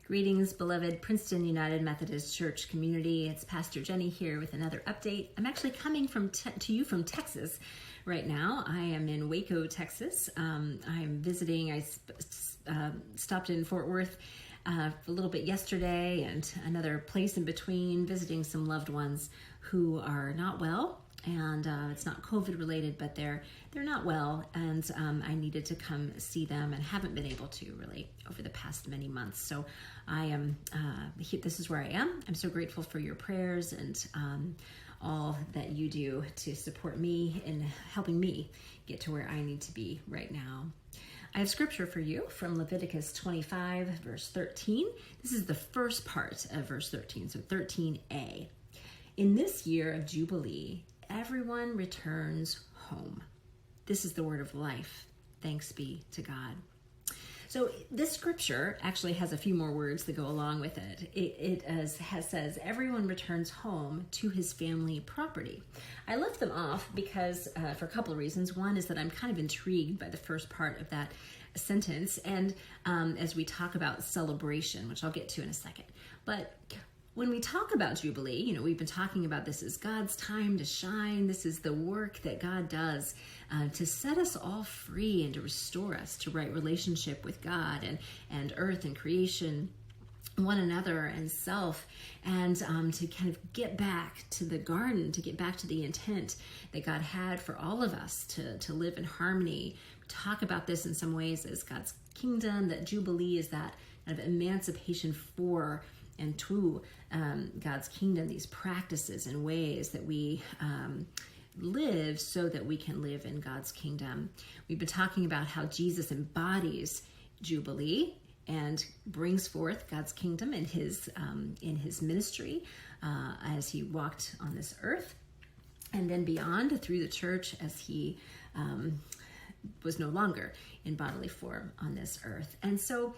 Greetings, beloved Princeton United Methodist Church community. It's Pastor Jenny here with another update. I'm actually coming to you from Texas right now. I am in Waco, Texas. I'm visiting. I stopped in Fort Worth a little bit yesterday and another place in between, visiting some loved ones who are not well. And it's not COVID related, but they're not well, and I needed to come see them and haven't been able to really over the past many months. So I am, this is where I am. I'm so grateful for your prayers and all that you do to support me in helping me get to where I need to be right now. I have scripture for you from Leviticus 25, verse 13. This is the first part of verse 13, so 13a. In this year of Jubilee, everyone returns home. This is the word of life. Thanks be to God. So this scripture actually has a few more words that go along with it. It says, everyone returns home to his family property. I left them off because for a couple of reasons. One is that I'm kind of intrigued by the first part of that sentence. And as we talk about celebration, which I'll get to in a second. But when we talk about Jubilee, we've been talking about this is God's time to shine. This is the work that God does to set us all free and to restore us to right relationship with God and earth and creation, one another and self, and to kind of get back to the garden, to get back to the intent that God had for all of us to live in harmony. We talk about this in some ways as God's kingdom, that Jubilee is that kind of emancipation for and to God's kingdom, these practices and ways that we live so that we can live in God's kingdom. We've been talking about how Jesus embodies Jubilee and brings forth God's kingdom in his ministry as he walked on this earth, and then beyond through the church as he was no longer in bodily form on this earth. And so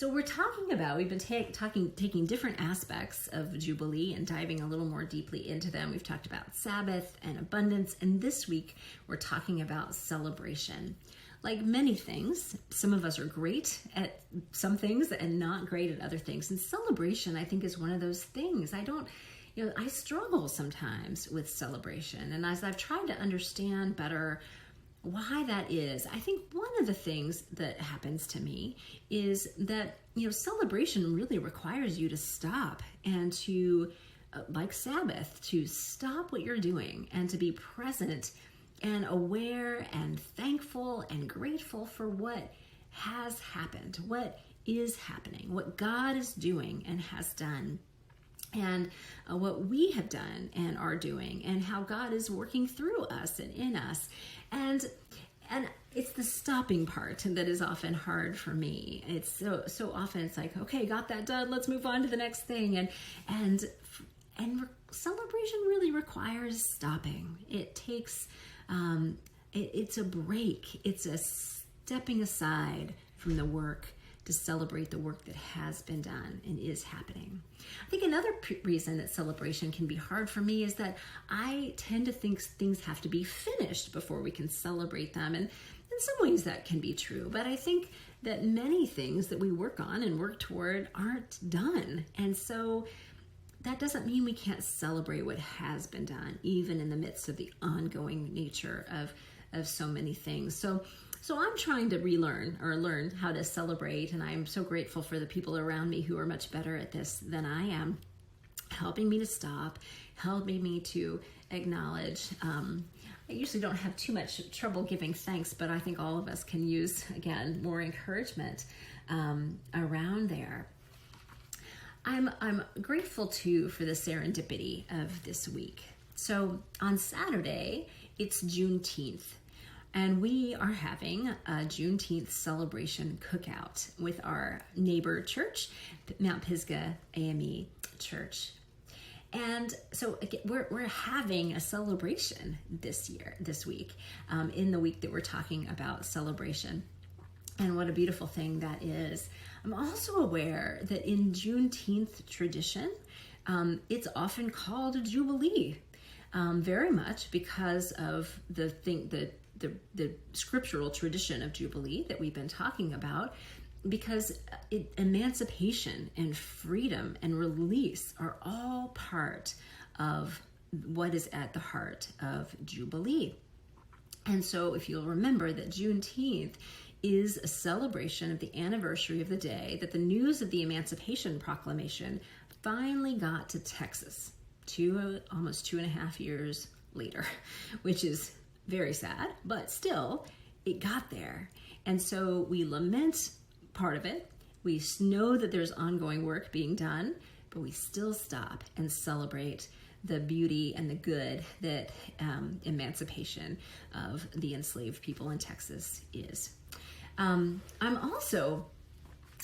we're talking about, we've been taking different aspects of Jubilee and diving a little more deeply into them. We've talked about Sabbath and abundance, and this week we're talking about celebration. Like many things, some of us are great at some things and not great at other things. And celebration, I think, is one of those things. I struggle sometimes with celebration. And as I've tried to understand better why that is, I think one of the things that happens to me is that, celebration really requires you to stop and to, like Sabbath, to stop what you're doing and to be present and aware and thankful and grateful for what has happened, what is happening, what God is doing and has done, and what we have done and are doing, and how God is working through us and in us. And it's the stopping part that is often hard for me. It's so often it's like, okay, got that done, let's move on to the next thing. And celebration really requires stopping. It takes it's a break. It's a stepping aside from the work to celebrate the work that has been done and is happening. I think another reason that celebration can be hard for me is that I tend to think things have to be finished before we can celebrate them. And in some ways that can be true, but I think that many things that we work on and work toward aren't done. And so that doesn't mean we can't celebrate what has been done, even in the midst of the ongoing nature of so many things. So I'm trying to learn how to celebrate, and I'm so grateful for the people around me who are much better at this than I am, helping me to stop, helping me to acknowledge. I usually don't have too much trouble giving thanks, but I think all of us can use, again, more encouragement around there. I'm grateful too for the serendipity of this week. So on Saturday, it's Juneteenth. And we are having a Juneteenth celebration cookout with our neighbor church, Mount Pisgah AME Church. And so again, we're having a celebration this week, in the week that we're talking about celebration. And what a beautiful thing that is. I'm also aware that in Juneteenth tradition, it's often called a Jubilee, very much because of the scriptural tradition of Jubilee that we've been talking about. because emancipation and freedom and release are all part of what is at the heart of Jubilee. And so if you'll remember that Juneteenth is a celebration of the anniversary of the day that the news of the Emancipation Proclamation finally got to Texas, almost 2.5 years later, which is very sad, but still, it got there. And so we lament part of it. We know that there's ongoing work being done, but we still stop and celebrate the beauty and the good that emancipation of the enslaved people in Texas is. I'm also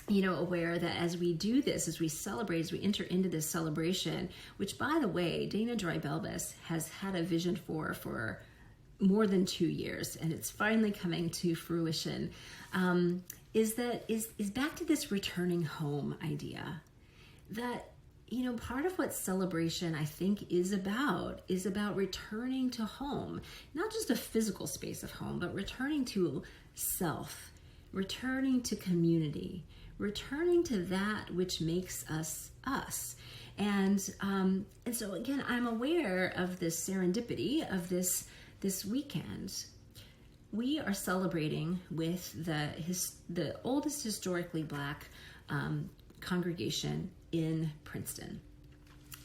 aware that as we do this, as we celebrate, as we enter into this celebration, which, by the way, Dana Dry-Belbis has had a vision for more than 2 years, and it's finally coming to fruition, is back to this returning home idea. That, part of what celebration, I think, is about returning to home, not just a physical space of home, but returning to self, returning to community, returning to that which makes us us. And so again, I'm aware of this serendipity of this weekend. We are celebrating with the oldest historically Black congregation in Princeton.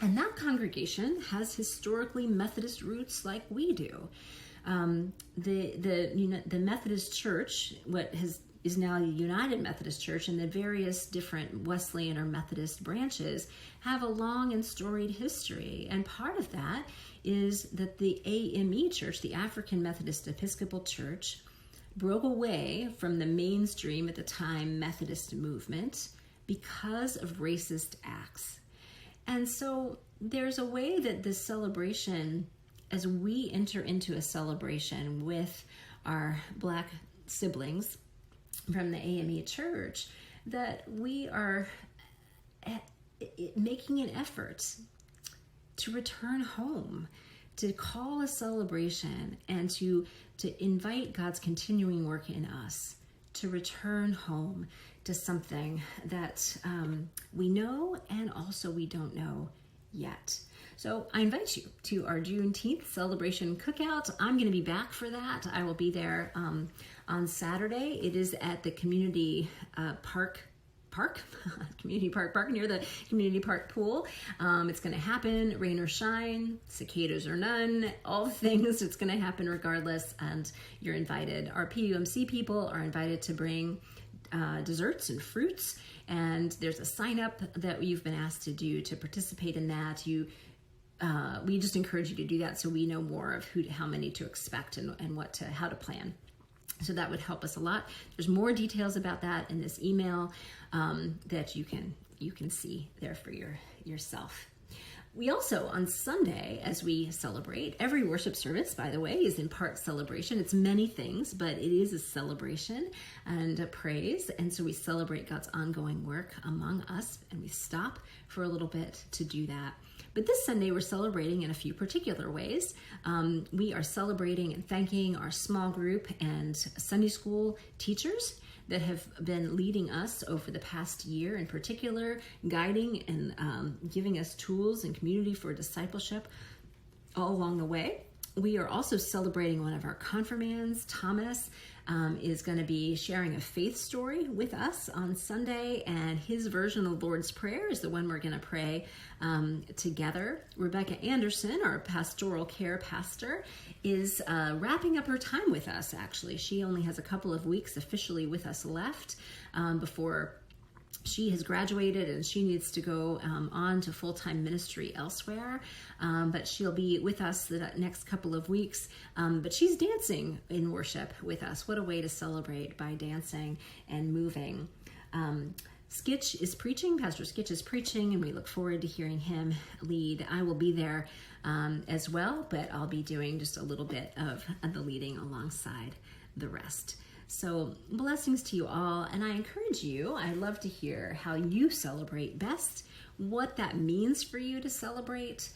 And that congregation has historically Methodist roots like we do. The Methodist Church, is now the United Methodist Church, and the various different Wesleyan or Methodist branches have a long and storied history. And part of that is that the AME Church, the African Methodist Episcopal Church, broke away from the mainstream at the time Methodist movement because of racist acts. And so there's a way that this celebration, as we enter into a celebration with our Black siblings from the AME Church, that we are making an effort to return home, to call a celebration, and to invite God's continuing work in us to return home to something that we know and also we don't know yet. So I invite you to our Juneteenth celebration cookout. I'm going to be back for that. I will be there on Saturday. It is at the community park near the community park pool. It's going to happen, rain or shine, cicadas or none, all the things. It's going to happen regardless, and you're invited. Our PUMC people are invited to bring desserts and fruits, and there's a sign up that you've been asked to do to participate in that. We just encourage you to do that so we know more of how many to expect and how to plan. So that would help us a lot. There's more details about that in this email that you can see there for yourself. We also, on Sunday, as we celebrate, every worship service, by the way, is in part celebration. It's many things, but it is a celebration and a praise. And so we celebrate God's ongoing work among us, and we stop for a little bit to do that. But this Sunday, we're celebrating in a few particular ways. We are celebrating and thanking our small group and Sunday school teachers that have been leading us over the past year, in particular, guiding and giving us tools and community for discipleship all along the way. We are also celebrating one of our confirmands. Thomas is going to be sharing a faith story with us on Sunday, and his version of the Lord's Prayer is the one we're going to pray together. Rebecca Anderson, our pastoral care pastor, is wrapping up her time with us, actually. She only has a couple of weeks officially with us left before she has graduated and she needs to go on to full-time ministry elsewhere, but she'll be with us the next couple of weeks. But she's dancing in worship with us. What a way to celebrate, by dancing and moving. Skitch is preaching, Pastor Skitch is preaching, and we look forward to hearing him lead. I will be there as well, but I'll be doing just a little bit of the leading alongside the rest. So blessings to you all, and I encourage you, I'd love to hear how you celebrate best, what that means for you to celebrate,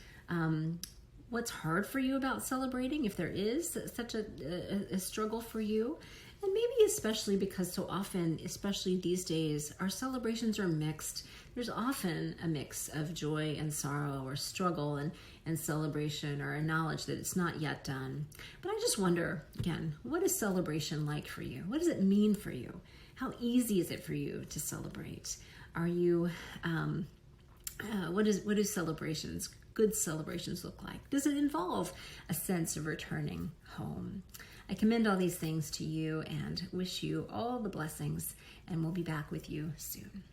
what's hard for you about celebrating, if there is such a struggle for you, And maybe especially because so often, especially these days, our celebrations are mixed. There's often a mix of joy and sorrow, or struggle and celebration, or a knowledge that it's not yet done. But I just wonder, again, what is celebration like for you? What does it mean for you? How easy is it for you to celebrate? Are you, what do celebrations, good celebrations look like? Does it involve a sense of returning home? I commend all these things to you and wish you all the blessings, and we'll be back with you soon.